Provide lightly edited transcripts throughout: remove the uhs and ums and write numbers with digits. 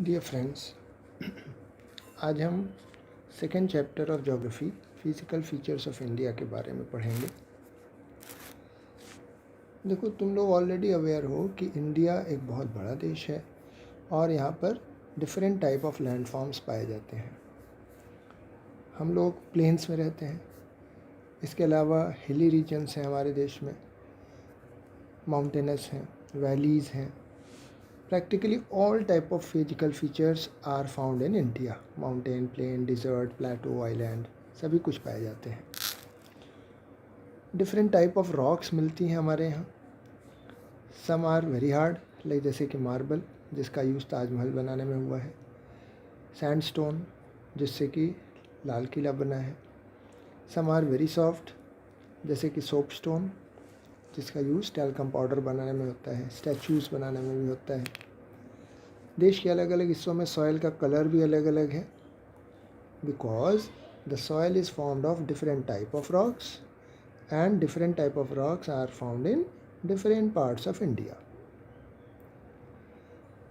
Dear friends, आज हम second chapter of geography physical features of India के बारे में पढ़ेंगे। देखो, तुम लोग ऑलरेडी अवेयर हो कि इंडिया एक बहुत बड़ा देश है और यहाँ पर डिफरेंट टाइप ऑफ लैंडफॉर्म्स पाए जाते हैं। हम लोग प्लेन्स में रहते हैं, इसके अलावा हिली रीजन्स हैं हमारे देश में, माउंटेनस हैं, वैलीज़ हैं। Practically all type of physical features are found in India. Mountain, plain, desert, plateau, island, सभी कुछ पाए जाते हैं। डिफरेंट टाइप ऑफ रॉक्स मिलती हैं हमारे यहाँ। Some are very hard, like जैसे कि मार्बल, जिसका यूज़ ताजमहल बनाने में हुआ है। सैंडस्टोन, जिससे कि लाल किला बना है। सम आर वेरी सॉफ्ट, जैसे कि सोप स्टोन, जिसका यूज़ टैल्कम पाउडर बनाने में होता है, स्टैचूज़ बनाने में भी होता है। देश के अलग अलग हिस्सों में सॉइल का कलर भी अलग अलग है, because the soil is formed of different type of rocks and different type of rocks are found in different parts of India.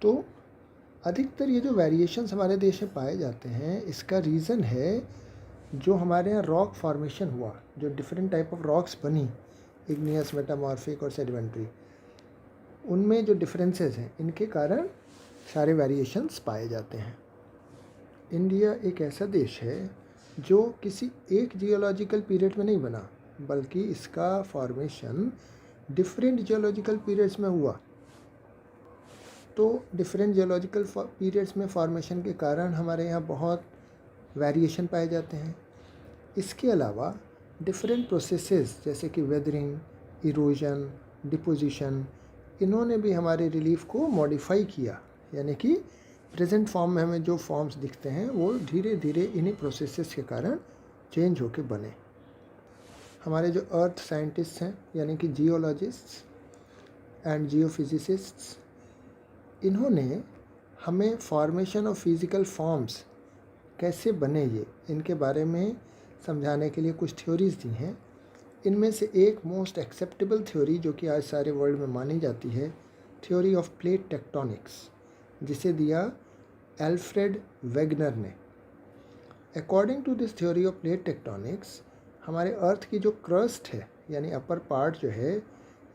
तो अधिकतर ये जो वेरिएशंस हमारे देश में पाए जाते हैं, इसका रीज़न है जो हमारे यहाँ रॉक फॉर्मेशन हुआ, जो डिफरेंट टाइप ऑफ रॉक्स बनी, इग्नियस, मेटामॉर्फिक और सेडिमेंट्री, उनमें जो डिफरेंसेस हैं, इनके कारण सारे वेरिएशंस पाए जाते हैं। इंडिया एक ऐसा देश है जो किसी एक जियोलॉजिकल पीरियड में नहीं बना, बल्कि इसका फॉर्मेशन डिफरेंट जियोलॉजिकल पीरियड्स में हुआ। तो डिफरेंट जियोलॉजिकल पीरियड्स में फॉर्मेशन के कारण हमारे यहाँ बहुत वेरिएशन पाए जाते हैं। इसके अलावा डिफरेंट प्रोसेसेस जैसे कि वेदरिंग, इरोजन, डिपोजिशन, इन्होंने भी हमारे रिलीफ को मॉडिफाई किया, यानी कि प्रेजेंट फॉर्म में हमें जो फॉर्म्स दिखते हैं वो धीरे धीरे इन्हीं प्रोसेसेस के कारण चेंज होके बने। हमारे जो अर्थ साइंटिस्ट हैं, यानी कि जियोलॉजिस्ट्स एंड जियोफिजिसिस्ट्स, इन्होंने हमें फॉर्मेशन ऑफ फिज़िकल फॉर्म्स कैसे बने इनके बारे में समझाने के लिए कुछ थ्योरीज दी हैं। इनमें से एक मोस्ट एक्सेप्टेबल थ्योरी जो कि आज सारे वर्ल्ड में मानी जाती है, थ्योरी ऑफ प्लेट टेक्टोनिक्स, जिसे दिया एल्फ्रेड वेगनर ने। According to this theory of plate tectonics, हमारे अर्थ की जो क्रस्ट है, यानी अपर पार्ट जो है,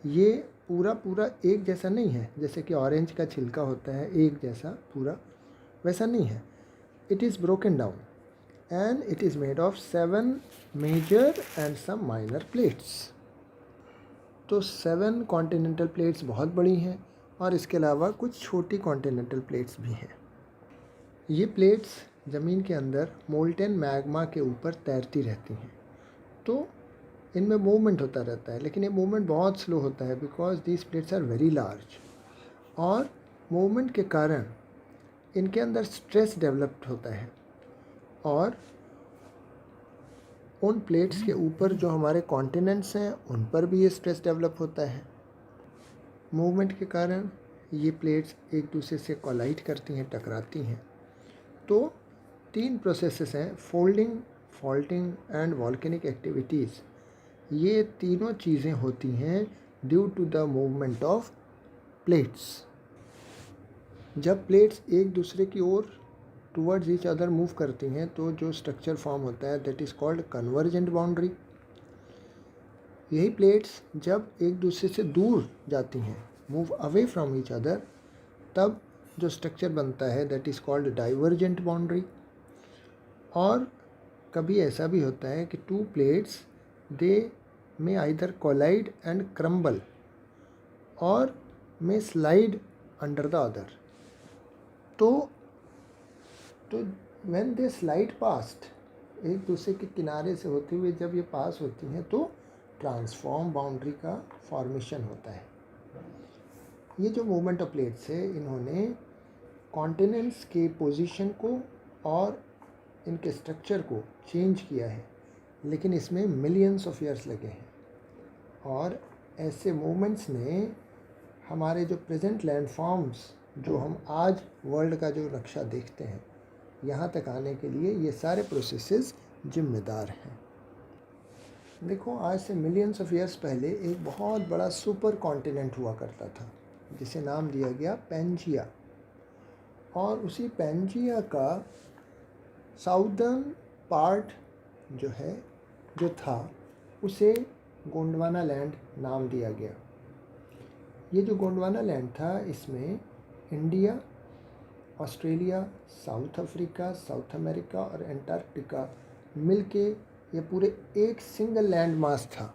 ये पूरा एक जैसा नहीं है। जैसे कि ऑरेंज का छिलका होता है एक जैसा पूरा, वैसा नहीं है। It is broken down and it is made of 7 major and some minor plates। तो 7 कॉन्टिनेंटल प्लेट्स बहुत बड़ी हैं और इसके अलावा कुछ छोटी कॉन्टिनेंटल प्लेट्स भी हैं। ये प्लेट्स ज़मीन के अंदर मोल्टेन मैग्मा के ऊपर तैरती रहती हैं। तो इनमें मूवमेंट होता रहता है, लेकिन ये मूवमेंट बहुत स्लो होता है, because these plates are very large. और मूवमेंट के कारण इनके अंदर स्ट्रेस डेवलप्ड होता है और उन प्लेट्स के ऊपर जो हमारे कॉन्टिनेंट्स हैं, उन पर भी ये स्ट्रेस डेवलप होता है। मूवमेंट के कारण ये प्लेट्स एक दूसरे से कोलाइड करती हैं, टकराती हैं। तो 3 प्रोसेसेस हैं, folding, faulting and volcanic activities. ये तीनों चीज़ें होती हैं due to the movement of plates. जब प्लेट्स एक दूसरे की ओर टूवर्ड्स ईच अदर मूव करती हैं, तो जो स्ट्रक्चर फॉर्म होता है, that is called convergent boundary. यही प्लेट्स जब एक दूसरे से दूर जाती हैं, move away from each other, तब जो स्ट्रक्चर बनता है, that is called divergent boundary. और कभी ऐसा भी होता है कि 2 प्लेट्स दे में आइदर कोलाइड एंड क्रम्बल और में स्लाइड अंडर द अदर। तो व्हेन दे स्लाइड पास्ट, एक दूसरे के किनारे से होते हुए जब ये पास होती हैं, तो ट्रांसफॉर्म बाउंड्री का फॉर्मेशन होता है। ये जो मूवमेंट ऑफ प्लेट्स है, इन्होंने कॉन्टिनेंट्स के पोजीशन को और इनके स्ट्रक्चर को चेंज किया है, लेकिन इसमें मिलियंस ऑफ ईयर्स लगे हैं। और ऐसे मूवमेंट्स ने हमारे जो प्रेजेंट लैंडफॉर्म्स, जो हम आज वर्ल्ड का जो नक्शा देखते हैं, यहाँ तक आने के लिए ये सारे प्रोसेसेस जिम्मेदार हैं। देखो, आज से मिलियंस ऑफ ईयर्स पहले एक बहुत बड़ा सुपर कॉन्टिनेंट हुआ करता था, जिसे नाम दिया गया पेंजिया। और उसी पैंजिया का साउदर्न पार्ट जो था उसे गोंडवाना लैंड नाम दिया गया। ये जो गोंडवाना लैंड था इसमें India, Australia, south Africa, south America और एंटार्क्टिका मिलके ये पूरे एक सिंगल लैंड मास था।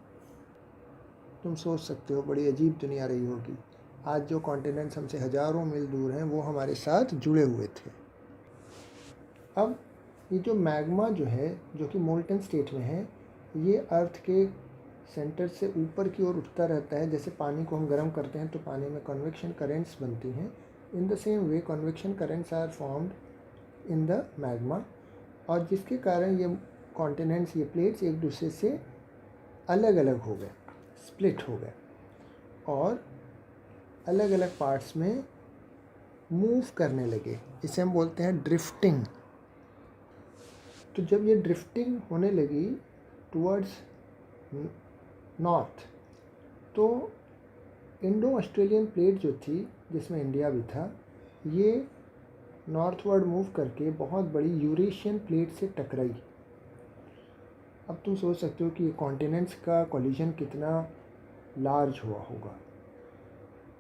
तुम सोच सकते हो बड़ी अजीब दुनिया रही होगी। आज जो कॉन्टिनेंट्स हमसे हज़ारों मील दूर हैं वो हमारे साथ जुड़े हुए थे। अब ये जो मैग्मा जो कि मोल्टन स्टेट में है, ये अर्थ के सेंटर से ऊपर की ओर उठता रहता है। जैसे पानी को हम गर्म करते हैं तो पानी में कन्वेक्शन करेंट्स बनती हैं, in the same way convection currents are formed in the magma, और जिसके कारण ये कॉन्टिनेंट्स, ये प्लेट्स एक दूसरे से अलग अलग हो गए, स्प्लिट हो गए और अलग अलग पार्ट्स में मूव करने लगे। इसे हम बोलते हैं ड्रिफ्टिंग। तो जब ये ड्रिफ्टिंग होने लगी टुवर्ड्स नॉर्थ, तो इंडो ऑस्ट्रेलियन प्लेट जो थी जिसमें इंडिया भी था, ये नॉर्थवर्ड मूव करके बहुत बड़ी यूरेशियन प्लेट से टकराई। अब तुम सोच सकते हो कि ये कॉन्टिनेंट्स का कोलिजन कितना लार्ज हुआ होगा।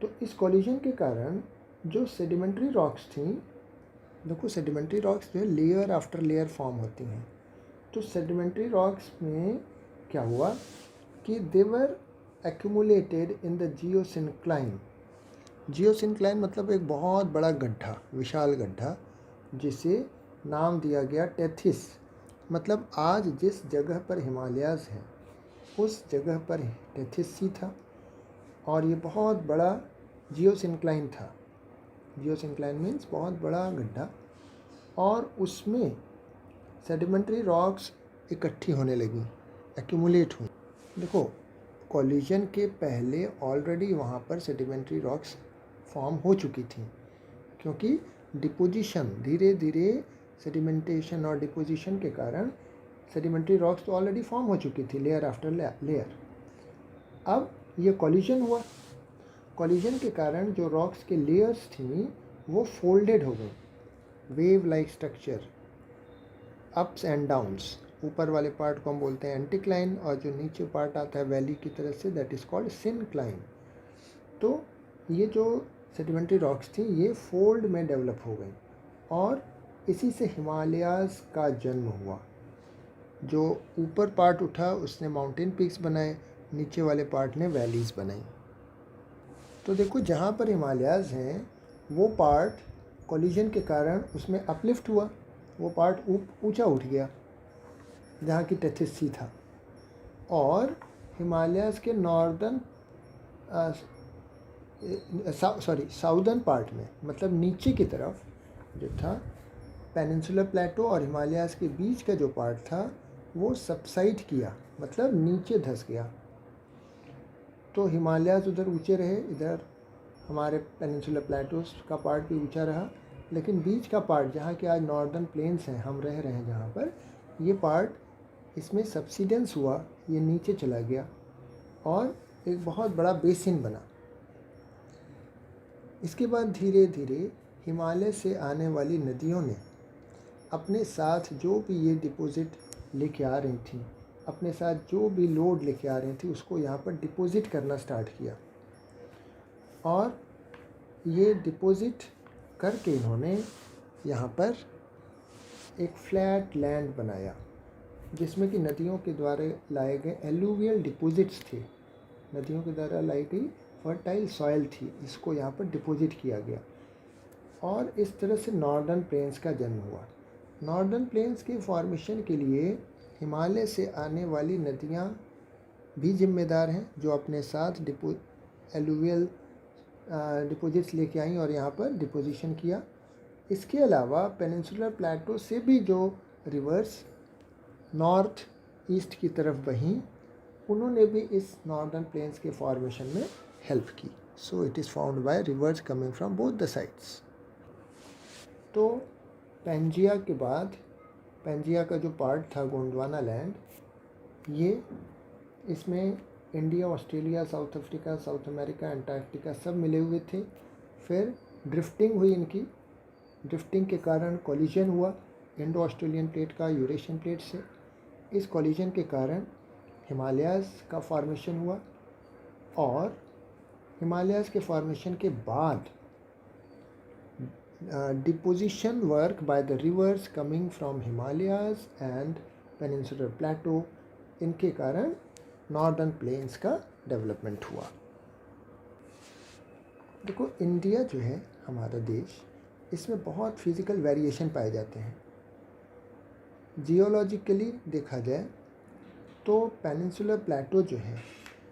तो इस कोलिजन के कारण जो सेडिमेंट्री रॉक्स थी, देखो सेडिमेंट्री रॉक्स जो है लेयर आफ्टर लेयर फॉर्म होती हैं। तो सेडिमेंट्री रॉक्स में क्या हुआ कि they were accumulated in the geosyncline. Geosyncline मतलब एक बहुत बड़ा गड्ढा, विशाल गड्ढा, जिसे नाम दिया गया टेथिस। मतलब आज जिस जगह पर हिमालयाज़ हैं उस जगह पर टेथिस सी था, और ये बहुत बड़ा जियोसिंक्लाइन था। जियोसिंक्लाइन मीन्स बहुत बड़ा गड्ढा, और उसमें सेडिमेंट्री रॉक्स इकट्ठी होने लगी, एक्यूमुलेट हुई। देखो कोलिजन के पहले ऑलरेडी वहाँ पर सेडिमेंट्री रॉक्स फॉर्म हो चुकी थी, क्योंकि डिपोजिशन, धीरे धीरे सेडिमेंटेशन और डिपोजिशन के कारण सेडिमेंट्री रॉक्स तो ऑलरेडी फॉर्म हो चुकी थी, लेयर आफ्टर लेयर। अब ये कोलिजन हुआ, कोलिजन के कारण जो रॉक्स के लेयर्स थी वो फोल्डेड हो गई, wave like structure, ups and downs. ऊपर वाले पार्ट को हम बोलते हैं एंटीक्लाइन, और जो नीचे पार्ट आता है वैली की तरफ से, दैट इज़ कॉल्ड सिनक्लाइन। तो ये जो सेडिमेंट्री रॉक्स थी ये फोल्ड में डेवलप हो गई, और इसी से हिमालयाज़ का जन्म हुआ। जो ऊपर पार्ट उठा उसने माउंटेन पीक्स बनाए, नीचे वाले पार्ट ने वैलीज़ बनाई। तो देखो जहाँ पर हिमालयाज़ हैं वो पार्ट कोलिजन के कारण उसमें अपलिफ्ट हुआ, वो पार्ट ऊंचा उठ गया जहाँ की टेथिस सी था। और हिमालयाज़ के नॉर्दर्न साउदर्न पार्ट में, मतलब नीचे की तरफ जो था पेनिनसुलर प्लेटो और हिमालयाज़ के बीच का जो पार्ट था वो सबसाइड किया, मतलब नीचे धंस गया। तो हिमालयाज़ उधर ऊंचे रहे, इधर हमारे पेनिनसुलर प्लेटोस का पार्ट भी ऊंचा रहा, लेकिन बीच का पार्ट जहाँ के आज नॉर्दर्न प्लेन्स हैं, हम रह रहे हैं जहाँ पर, ये पार्ट इसमें सबसिडेंस हुआ, ये नीचे चला गया और एक बहुत बड़ा बेसिन बना। इसके बाद धीरे धीरे हिमालय से आने वाली नदियों ने अपने साथ जो भी ये डिपॉजिट लेके आ रही थी, अपने साथ जो भी लोड लेके आ रही थी, उसको यहाँ पर डिपॉजिट करना स्टार्ट किया। और ये डिपॉजिट करके इन्होंने यहाँ पर एक फ्लैट लैंड बनाया, जिसमें कि नदियों के द्वारा लाए गए एलुवियल डिपॉजिट्स थे। नदियों के द्वारा लाई गई फर्टाइल सॉइल थी, इसको यहाँ पर डिपॉजिट किया गया, और इस तरह से नॉर्दर्न प्लेन्स का जन्म हुआ। नॉर्दर्न प्लेन्स के फॉर्मेशन के लिए हिमालय से आने वाली नदियाँ भी जिम्मेदार हैं, जो अपने साथ एलुवियल डिपॉजिट्स लेके आई और यहाँ पर डिपोजिशन किया। इसके अलावा पेनिनसुलर प्लेटो से भी जो रिवर्स नॉर्थ ईस्ट की तरफ बहीं, उन्होंने भी इस नॉर्दर्न प्लेन्स के फॉर्मेशन में हेल्प की। So it is found by reverse coming from both the sides. तो पेंजिया के बाद, पेंजिया का जो पार्ट था गोंडवाना लैंड, ये इसमें India, Australia, south Africa, south America, Antarctica सब मिले हुए थे। फिर ड्रिफ्टिंग हुई इनकी, ड्रिफ्टिंग के कारण कोलिजन हुआ इंडो ऑस्ट्रेलियन प्लेट का यूरेशियन प्लेट से। इस कोलिजन के कारण हिमालयाज़ का फॉर्मेशन हुआ और हिमालयाज़ के फॉर्मेशन के बाद deposition work by the reverse coming from Himalayas and peninsular प्लेटो, इनके कारण नॉर्दर्न प्लेन्स का डेवलपमेंट हुआ। देखो इंडिया जो है हमारा देश, इसमें बहुत फिज़िकल वेरिएशन पाए जाते हैं। जियोलॉजिकली देखा जाए तो पेनिनसुलर प्लेटो जो है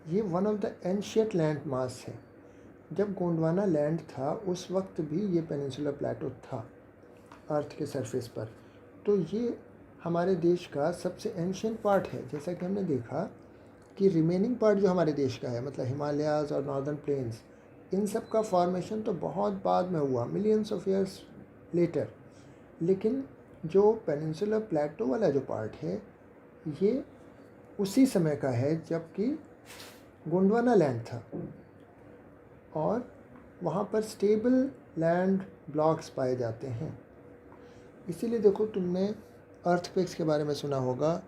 ये one of the ancient land mass है। जब गोंडवाना लैंड था उस वक्त भी ये पेनिनसुलर प्लेटो था अर्थ के सरफेस पर। तो ये हमारे देश का सबसे एंशियंट पार्ट है। जैसा कि हमने देखा कि रिमेनिंग पार्ट जो हमारे देश का है, मतलब हिमालयाज़ और नॉर्दर्न प्लेन्स, इन सब का फॉर्मेशन तो बहुत बाद में हुआ, मिलियंस ऑफ ईयर्स लेटर। लेकिन जो पेनिनसुलर प्लेटो वाला जो पार्ट है ये उसी समय का है जबकि गोंडवाना लैंड था और वहाँ पर स्टेबल लैंड ब्लॉक्स पाए जाते हैं। इसीलिए देखो तुमने अर्थक्वेक्स के बारे में सुना होगा।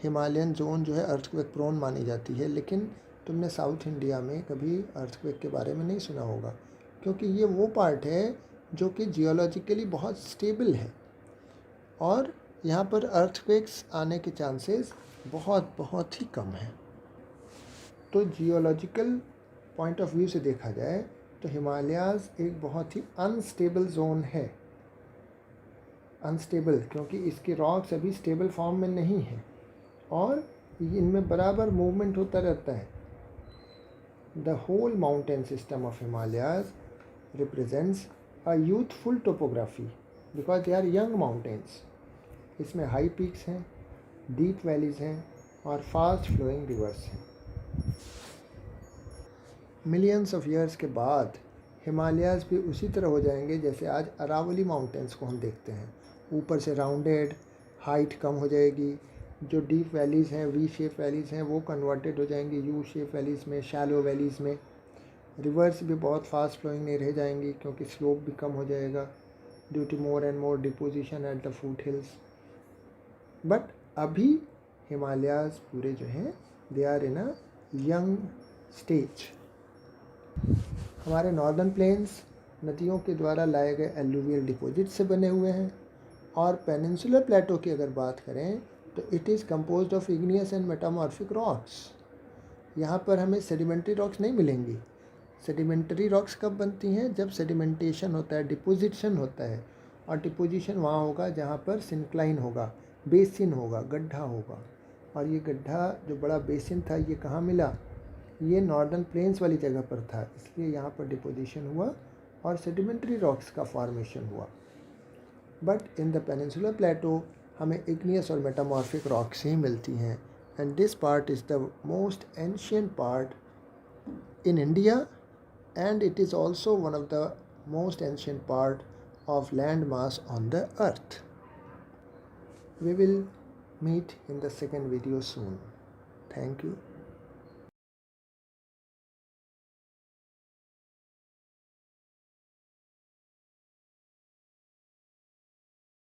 हिमालयन जोन जो है अर्थक्वेक प्रोन मानी जाती है, लेकिन तुमने साउथ इंडिया में कभी अर्थक्वेक के बारे में नहीं सुना होगा, क्योंकि ये वो पार्ट है जो कि जियोलॉजिकली बहुत स्टेबल है और यहाँ पर अर्थक्वेक्स आने के चांसेस बहुत ही कम हैं। तो जियोलॉजिकल पॉइंट ऑफ व्यू से देखा जाए तो हिमालयाज़ एक बहुत ही अनस्टेबल जोन है। अनस्टेबल क्योंकि इसके रॉक्स अभी स्टेबल फॉर्म में नहीं है और इनमें बराबर मूवमेंट होता रहता है। The whole mountain system of Himalayas represents a youthful topography because they are young mountains. इसमें हाई पीक्स हैं, डीप वैलीज़ हैं और फास्ट फ्लोइंग रिवर्स हैं। मिलियंस ऑफ ईयर्स के बाद हिमालयाज़ भी उसी तरह हो जाएंगे जैसे आज अरावली माउंटेन्स को हम देखते हैं। ऊपर से राउंडेड, हाइट कम हो जाएगी। जो डीप वैलीज़ हैं, वी शेप वैलीज़ हैं, वो कन्वर्टेड हो जाएंगी यू शेप वैलीज़ में, शैलो वैलीज़ में। रिवर्स भी बहुत फास्ट फ्लोइंग नहीं रह जाएंगी क्योंकि स्लोप भी कम हो जाएगा due to more and more deposition at the foot hills. But अभी हिमालयाज़ पूरे जो हैं they are in a young stage. हमारे नॉर्दर्न प्लेन्स नदियों के द्वारा लाए गए एलुवियल डिपॉजिट से बने हुए हैं और पेनिनसुलर प्लेटो की अगर बात करें तो it is composed of igneous and metamorphic rocks. यहाँ पर हमें सेडिमेंट्री रॉक्स नहीं मिलेंगी। सेडिमेंट्री रॉक्स कब बनती हैं? जब सेडिमेंटेशन होता है, डिपोजिशन होता है। और डिपोजिशन वहाँ होगा जहाँ पर सिंक्लाइन होगा, बेसिन होगा, गड्ढा होगा। और ये गड्ढा जो बड़ा बेसिन था ये कहाँ मिला? ये नॉर्दर्न प्लेन्स वाली जगह पर था, इसलिए यहाँ पर डिपोजिशन हुआ और सेडिमेंट्री रॉक्स का फॉर्मेशन हुआ। बट इन द पेनिनसुलर प्लेटो हमें इग्नियस और मेटामॉर्फिक रॉक्स ही मिलती हैं and this part is the most ancient part in India and it is also one of the most ancient part of land mass on the earth. We will meet in the second video soon. Thank you.